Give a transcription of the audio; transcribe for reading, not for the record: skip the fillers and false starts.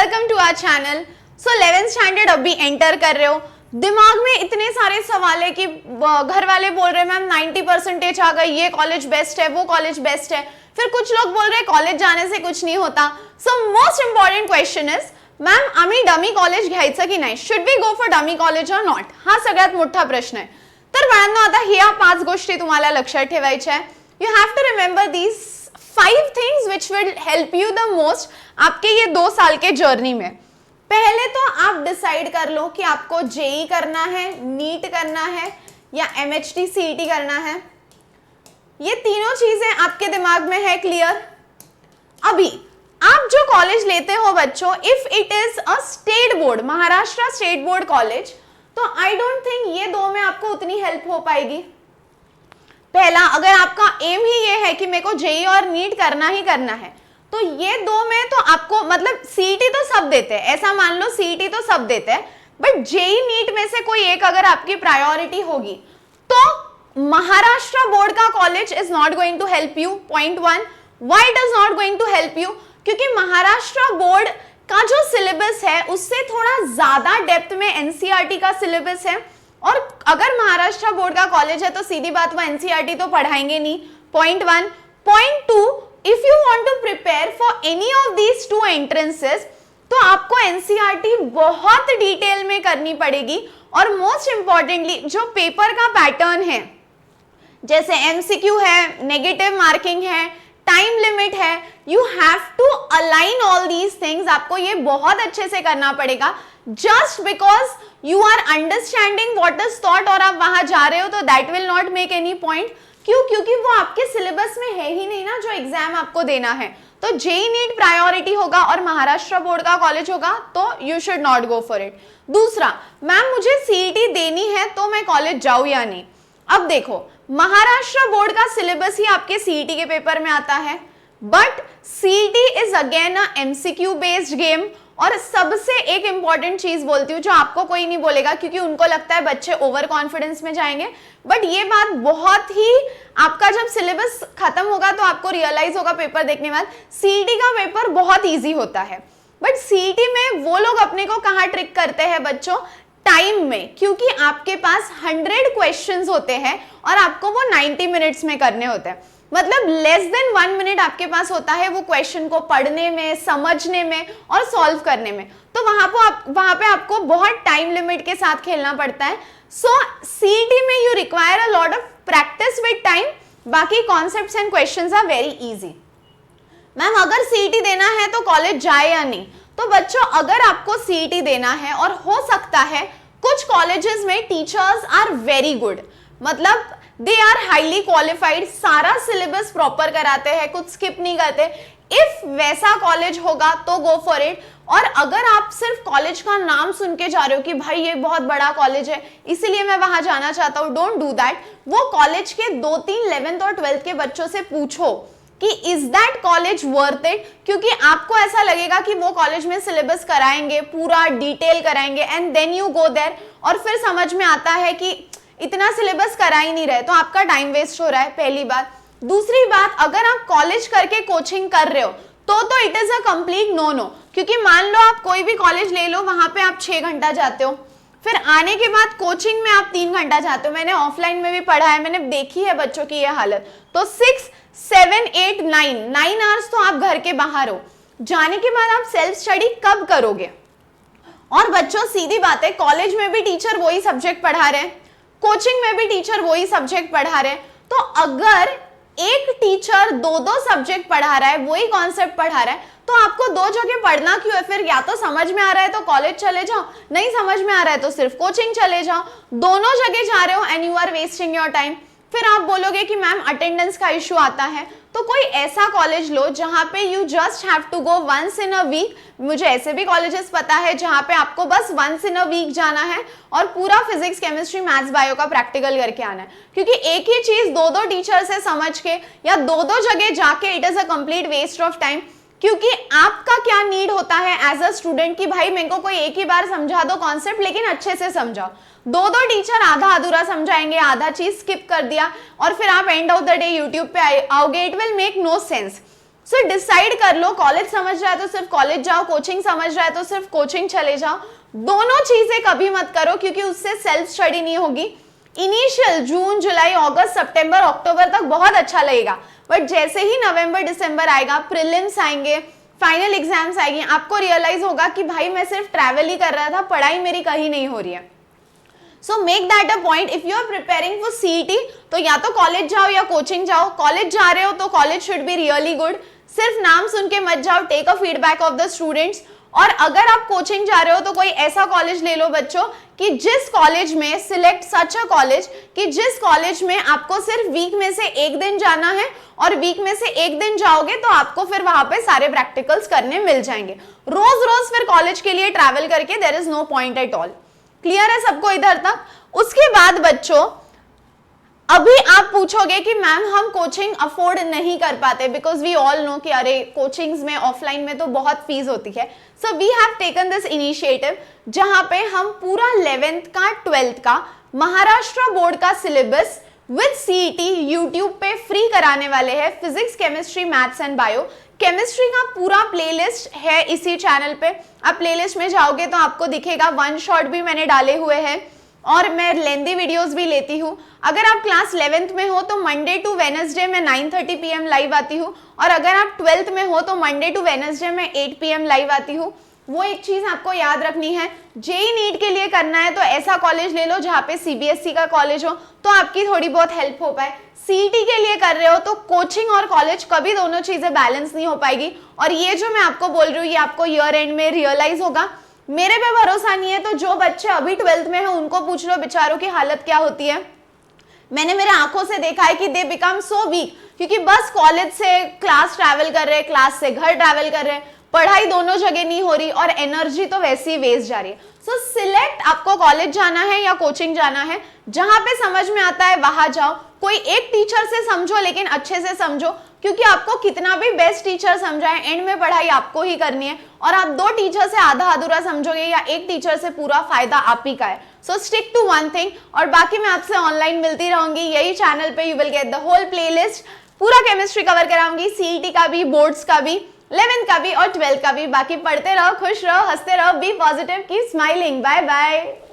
Welcome to our channel. So 11th standard अभी enter कर रहे हो, दिमाग में इतने सारे सवाल है कि घर वाले बोल रहे हैं मैम 90% आ गई, ये कॉलेज बेस्ट है, वो कॉलेज बेस्ट है, फिर कुछ लोग बोल रहे हैं कॉलेज जाने से कुछ नहीं होता। So most important question is ma'am आम्ही डमी कॉलेज घ्यायचं की नाही, should we go for dummy college or not, हा सगळ्यात मोठा प्रश्न आहे। तर बाळांनो आता ह्या 5 गोष्टी तुम्हाला लक्षात ठेवायच्या आहे। You have to remember these 5 things which will help you the most आपके ये 2 साल के जर्नी में। पहले तो आप डिसाइड कर लो कि आपको जेई करना है, नीट करना है या एमएचटी सीईटी करना है। ये तीनों चीजें आपके दिमाग में है क्लियर। अभी आप जो कॉलेज लेते हो बच्चों, if it is a state board, Maharashtra state board college, तो आई डोंट थिंक ये 2 में आपको उतनी हेल्प हो पाएगी। पहला, अगर आपका एम ही ये है कि मेरे को जेई और नीट करना ही करना है, तो ये 2 में तो आपको मतलब सीईटी तो सब देते हैं, ऐसा मान लो सीईटी तो सब देते हैं, बट जेई नीट में से कोई एक अगर आपकी प्रायोरिटी होगी तो महाराष्ट्र बोर्ड का college is not going to help you. Point 1, why it is not going to help you, क्योंकि महाराष्ट्र बोर्ड का जो सिलेबस है उससे थोड़ा ज्यादा डेप्थ में एनसीईआरटी का सिलेबस है, और अगर महाराष्ट्र बोर्ड का कॉलेज है तो सीधी बात वो एनसीईआरटी तो पढ़ाएंगे नहीं। Point 1। Point 2, if you want to prepare for any of these 2 entrances तो आपको एनसीईआरटी बहुत डिटेल में करनी पड़ेगी, और मोस्ट इंपॉर्टेंटली जो पेपर का पैटर्न है, जैसे एमसीक्यू है, नेगेटिव मार्किंग है, टाइम लिमिट है, you have to align all these things. आपको ये बहुत अच्छे से करना पड़ेगा। Just because you are understanding what is thought और आप वहां जा रहे हो तो that will not make any point. क्यों? क्योंकि वो आपके सिलेबस में है ही नहीं ना जो एग्जाम आपको देना है। तो जेई नीट प्रायोरिटी होगा और महाराष्ट्र बोर्ड का कॉलेज होगा तो you should not go for it. दूसरा, मैम मुझे सीईटी देनी है तो मैं कॉलेज जाऊं या नहीं। अब देखो, महाराष्ट्र बोर्ड का सिलेबस ही आपके सीईटी के पेपर में आता है, but CET is again a MCQ based game. और सबसे एक इंपॉर्टेंट चीज बोलती हूँ जो आपको कोई नहीं बोलेगा, क्योंकि उनको लगता है बच्चे ओवर कॉन्फिडेंस में जाएंगे, बट ये बात बहुत ही आपका जब सिलेबस खत्म होगा तो आपको रियलाइज होगा पेपर देखने के बाद, सीईटी का पेपर बहुत इजी होता है। बट सीईटी में वो लोग अपने को कहाँ ट्रिक करते हैं बच्चों, टाइम में, क्योंकि आपके पास 100 क्वेश्चंस होते हैं और आपको वो 90 मिनट्स में करने होते हैं। मतलब लेस देन 1 मिनट आपके पास होता है वो क्वेश्चन को पढ़ने में, समझने में और सॉल्व करने में। तो वहां पे आपको बहुत टाइम लिमिट के साथ खेलना पड़ता है। सो सीईटी में you require a lot of practice with time. बाकी concepts and questions are very easy. Ma'am अगर सीईटी देना है तो कॉलेज जाए या नहीं, तो बच्चों अगर आपको सीईटी देना है, और हो सकता है कुछ कॉलेजेस में टीचर्स आर वेरी गुड, मतलब दे आर हाईली क्वालिफाइड, सारा सिलेबस प्रॉपर कराते हैं, कुछ स्किप नहीं करते, इफ वैसा कॉलेज होगा तो गो फॉर इट। और अगर आप सिर्फ कॉलेज का नाम सुन के जा रहे हो कि भाई ये बहुत बड़ा कॉलेज है इसीलिए मैं वहां जाना चाहता हूं, डोंट डू दैट। वो कॉलेज के 2-3 11th और 12th के बच्चों से पूछो कि is that college worth it, क्योंकि आपको ऐसा लगेगा कि वो कॉलेज में सिलेबस कराएंगे, पूरा डिटेल कराएंगे, and then you go there और फिर समझ में आता है कि इतना सिलेबस करा ही नहीं रहे, तो आपका टाइम वेस्ट हो रहा है, पहली बात। दूसरी बात, अगर आप कॉलेज करके कोचिंग कर रहे हो तो it is a complete no no, क्योंकि मान लो आप कोई भी कॉलेज ले लो, वहां पे आप 6 घंटा जाते हो, फिर आने के बाद कोचिंग में आप 3 घंटा जाते हो। मैंने ऑफलाइन में भी पढ़ा है, मैंने देखी है बच्चों की ये हालत। तो 6, 7, 8, 9 आवर्स तो आप घर के बाहर हो, जाने के बाद आप सेल्फ स्टडी कब करोगे। और बच्चों सीधी बात है, कॉलेज में भी टीचर वही सब्जेक्ट पढ़ा रहे हैं, कोचिंग में भी टीचर वही सब्जेक्ट पढ़ा रहे हैं, तो अगर एक टीचर 2-2 सब्जेक्ट पढ़ा रहा है, वही कॉन्सेप्ट पढ़ा रहा है, तो आपको 2 जगह पढ़ना क्यों है। फिर या तो समझ में आ रहा है तो कॉलेज चले जाओ, नहीं समझ में आ रहा है तो सिर्फ कोचिंग चले जाओ, दोनों जगह जा रहे हो and you are wasting your time. फिर आप बोलोगे कि मैम अटेंडेंस का इश्यू आता है, तो कोई ऐसा कॉलेज लो जहां पे you just have to go once in a week. मुझे ऐसे भी कॉलेजेस पता है जहां पे आपको बस वंस इन अ वीक जाना है और पूरा फिजिक्स, केमिस्ट्री, मैथ्स, बायो का प्रैक्टिकल करके आना है, क्योंकि एक ही चीज 2-2 टीचर से समझ के या 2-2 जगह जाके it is a complete waste of time. क्योंकि आपका क्या नीड होता है एज अ स्टूडेंट कि भाई मेरे को कोई एक ही बार समझा दो कॉन्सेप्ट, लेकिन अच्छे से समझाओ। 2-2 टीचर आधा अधूरा समझाएंगे, आधा चीज स्किप कर दिया और फिर आप end of the day YouTube पे आओगे, it will make no sense. So decide कर लो, कॉलेज समझ रहा है तो सिर्फ कॉलेज जाओ, कोचिंग समझ रहा है तो सिर्फ कोचिंग चले जाओ। दोनों चीजें कभी मत करो, क्योंकि उससे सेल्फ स्टडी नहीं होगी। इनिशियल जून जुलाई अगस्त सितंबर अक्टूबर तक बहुत अच्छा लगेगा, बट जैसे ही नवंबर दिसंबर आएगा, प्रीलिम्स आएंगे, फाइनल एग्जाम्स आएंगे, आपको रियलाइज होगा कि भाई मैं सिर्फ ट्रैवल ही कर रहा था, पढ़ाई मेरी कहीं नहीं हो रही है। So make that a point, if you are preparing for CET तो या तो कॉलेज जाओ या कोचिंग जाओ। कॉलेज जा रहे हो तो college should be really good, सिर्फ नाम सुन के मत जाओ, take a feedback of the students. और अगर आप कोचिंग जा रहे हो तो कोई ऐसा कॉलेज ले लो बच्चों कि जिस कॉलेज में सिलेक्ट सच अ कॉलेज कि जिस कॉलेज में आपको सिर्फ वीक में से एक दिन जाना है, और वीक में से एक दिन जाओगे तो आपको फिर वहां पे सारे प्रैक्टिकल्स करने मिल जाएंगे। रोज रोज फिर कॉलेज के लिए ट्रैवल करके there is no point at all. Clear है सबको इधर तक? उसके बाद बच्चों अभी आप पूछोगे कि मैम हम कोचिंग अफोर्ड नहीं कर पाते, बिकॉज वी ऑल नो कि अरे कोचिंग्स में ऑफलाइन में तो बहुत फीस होती है। So we have taken this initiative जहां पे हम पूरा 11th का 12th का महाराष्ट्र बोर्ड का सिलेबस विद सीईटी यूट्यूब पे फ्री कराने वाले हैं। Physics chemistry maths and bio chemistry का पूरा प्लेलिस्ट है इसी चैनल पे। आप प्लेलिस्ट में जाओगे तो आपको दिखेगा, वन शॉट भी मैंने डाले हुए हैं और मैं लेंदी वीडियोस भी लेती हूँ। अगर आप क्लास 11th में हो तो मंडे टू वेडनेसडे में 9:30 PM लाइव आती हूँ, और अगर आप 12th में हो तो मंडे टू वेडनेसडे में 8 PM लाइव आती हूँ। वो एक चीज आपको याद रखनी है, जेई नीट के लिए करना है तो ऐसा कॉलेज ले लो जहाँ पे सीबीएसई का कॉलेज हो, तो आपकी थोड़ी बहुत हेल्प हो पाए। सीईटी के लिए कर रहे हो तो कोचिंग और कॉलेज कभी दोनों चीजें बैलेंस नहीं हो पाएगी। और ये जो मैं आपको बोल रही हूँ ये आपको ईयर एंड में रियलाइज होगा। मेरे पे भरोसा नहीं है तो जो बच्चे अभी 12th में हैं उनको पूछ लो बेचारों की हालत क्या होती है। मैंने मेरे आंखों से देखा है कि दे बिकम सो वीक, क्योंकि बस कॉलेज से क्लास ट्रैवल कर रहे हैं, क्लास से घर ट्रैवल कर रहे हैं, पढ़ाई दोनों जगह नहीं हो रही और एनर्जी तो वैसे ही वेस्ट जा रही है। सो सिलेक्ट, आपको कॉलेज जाना है या कोचिंग जाना है, जहां पे समझ में आता है वहां जाओ। कोई एक टीचर से समझो लेकिन अच्छे से समझो, क्योंकि आपको कितना भी बेस्ट टीचर समझाए एंड में पढ़ाई आपको ही करनी है, और आप 2 टीचर से आधा अधूरा समझोगे या एक टीचर से पूरा फायदा आप ही का है। So stick to one thing, और बाकी मैं आपसे ऑनलाइन मिलती रहूंगी यही चैनल पे। You will get the whole playlist, पूरा केमिस्ट्री कवर कराऊंगी, सीईटी का भी, बोर्ड्स का भी, 11th का भी और 12th का भी। बाकी पढ़ते रहो, खुश रहो, हंसते रहो, be positive, keep smiling. Bye bye.